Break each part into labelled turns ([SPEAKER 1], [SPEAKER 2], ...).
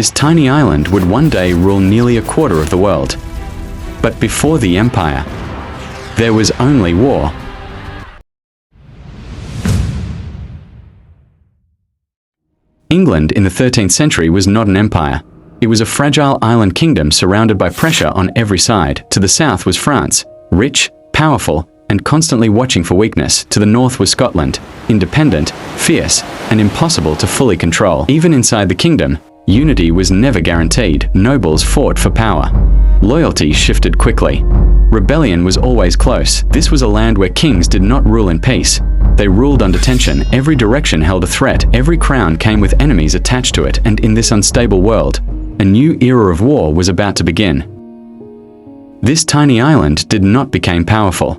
[SPEAKER 1] This tiny island would one day rule nearly a quarter of the world. But before the empire, there was only war. England in the 13th century was not an empire. It was a fragile island kingdom surrounded by pressure on every side. To the south was France, rich, powerful, and constantly watching for weakness. To the north was Scotland, independent, fierce, and impossible to fully control. Even inside the kingdom, unity was never guaranteed. Nobles fought for power. Loyalty shifted quickly. Rebellion was always close. This was a land where kings did not rule in peace. They ruled under tension. Every direction held a threat. Every crown came with enemies attached to it, and in this unstable world, a new era of war was about to begin. This tiny island did not become powerful.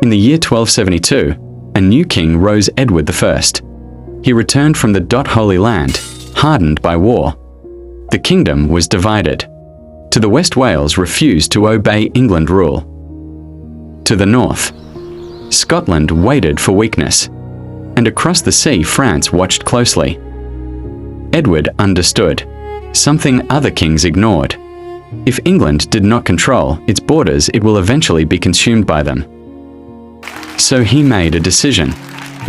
[SPEAKER 1] In the year 1272, a new king rose, Edward I. He returned from the Holy Land, hardened by war. The kingdom was divided. To the west, Wales refused to obey England rule. To the north, Scotland waited for weakness. And across the sea, France watched closely. Edward understood something other kings ignored. If England did not control its borders, it will eventually be consumed by them. So he made a decision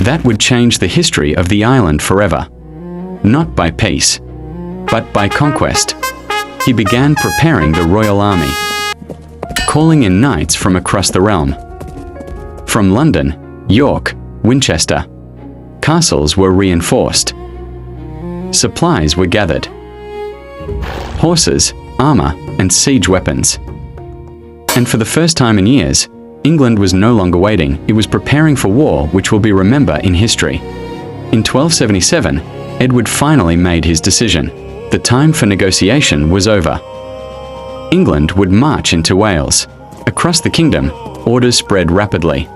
[SPEAKER 1] that would change the history of the island forever. Not by peace, but by conquest. He began preparing the royal army, calling in knights from across the realm. From London, York, Winchester, castles were reinforced. Supplies were gathered. Horses, armor, and siege weapons. And for the first time in years, England was no longer waiting. It was preparing for war which will be remembered in history. In 1277, Edward finally made his decision. The time for negotiation was over. England would march into Wales. Across the kingdom, orders spread rapidly.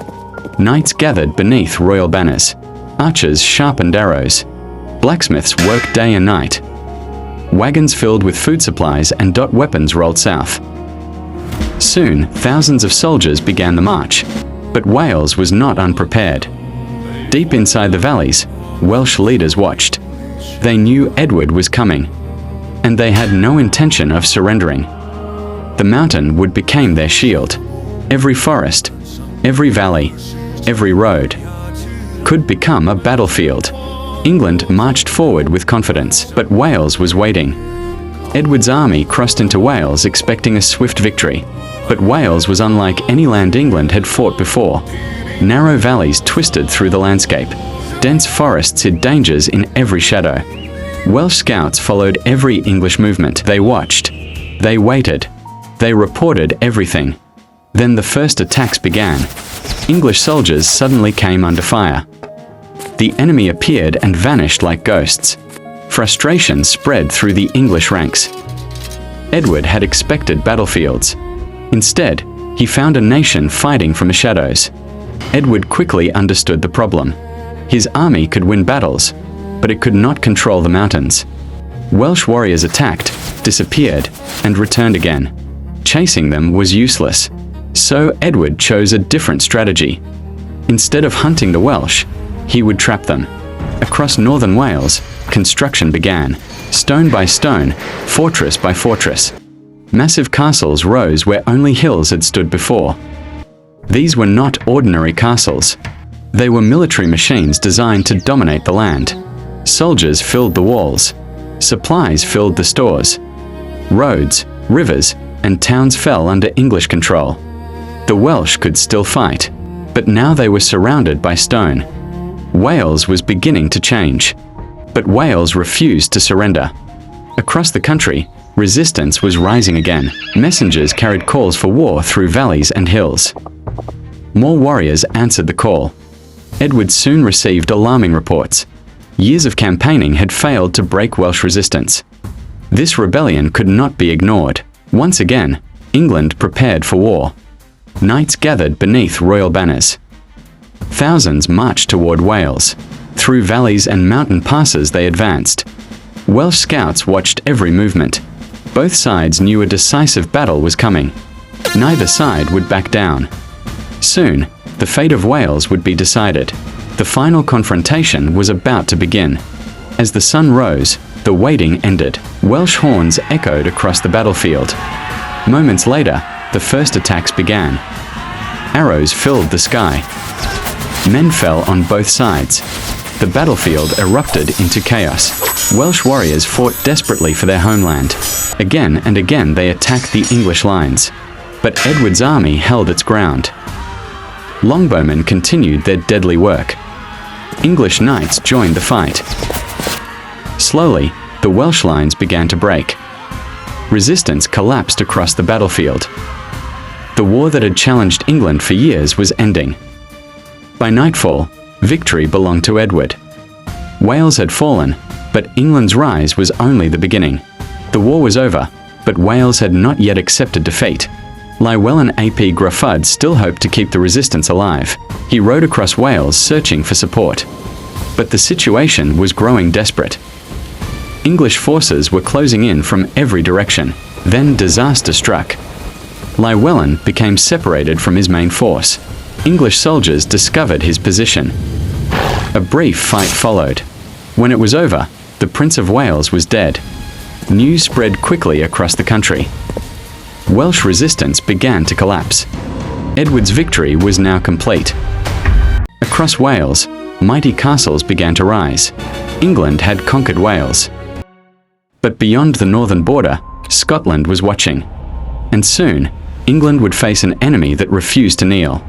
[SPEAKER 1] Knights gathered beneath royal banners. Archers sharpened arrows. Blacksmiths worked day and night. Wagons filled with food supplies and weapons rolled south. Soon, thousands of soldiers began the march. But Wales was not unprepared. Deep inside the valleys, Welsh leaders watched. They knew Edward was coming, and they had no intention of surrendering. The mountain would become their shield. Every forest, every valley, every road could become a battlefield. England marched forward with confidence, but Wales was waiting. Edward's army crossed into Wales expecting a swift victory. But Wales was unlike any land England had fought before. Narrow valleys twisted through the landscape. Dense forests hid dangers in every shadow. Welsh scouts followed every English movement. They watched. They waited. They reported everything. Then the first attacks began. English soldiers suddenly came under fire. The enemy appeared and vanished like ghosts. Frustration spread through the English ranks. Edward had expected battlefields. Instead, he found a nation fighting from the shadows. Edward quickly understood the problem. His army could win battles, but it could not control the mountains. Welsh warriors attacked, disappeared, and returned again. Chasing them was useless. So Edward chose a different strategy. Instead of hunting the Welsh, he would trap them. Across northern Wales, construction began. Stone by stone, fortress by fortress. Massive castles rose where only hills had stood before. These were not ordinary castles. They were military machines designed to dominate the land. Soldiers filled the walls. Supplies filled the stores. Roads, rivers, and towns fell under English control. The Welsh could still fight, but now they were surrounded by stone. Wales was beginning to change. But Wales refused to surrender. Across the country, resistance was rising again. Messengers carried calls for war through valleys and hills. More warriors answered the call. Edward soon received alarming reports. Years of campaigning had failed to break Welsh resistance. This rebellion could not be ignored. Once again, England prepared for war. Knights gathered beneath royal banners. Thousands marched toward Wales. Through valleys and mountain passes they advanced. Welsh scouts watched every movement. Both sides knew a decisive battle was coming. Neither side would back down. Soon, the fate of Wales would be decided. The final confrontation was about to begin. As the sun rose, The waiting ended. Welsh horns echoed across the battlefield. Moments later, the first attacks began. Arrows filled the sky. Men fell on both sides. The battlefield erupted into chaos. Welsh warriors fought desperately for their homeland. Again and again they attacked the English lines. But Edward's army held its ground. Longbowmen continued their deadly work. English knights joined the fight. Slowly, the Welsh lines began to break. Resistance collapsed across the battlefield. The war that had challenged England for years was ending. By nightfall, victory belonged to Edward. Wales had fallen, but England's rise was only the beginning. The war was over, but Wales had not yet accepted defeat. Llywelyn ap Gruffudd still hoped to keep the resistance alive. He rode across Wales searching for support. But the situation was growing desperate. English forces were closing in from every direction. Then disaster struck. Llywelyn became separated from his main force. English soldiers discovered his position. A brief fight followed. When it was over, the Prince of Wales was dead. News spread quickly across the country. Welsh resistance began to collapse. Edward's victory was now complete. Across Wales, mighty castles began to rise. England had conquered Wales. But beyond the northern border, Scotland was watching. And soon, England would face an enemy that refused to kneel.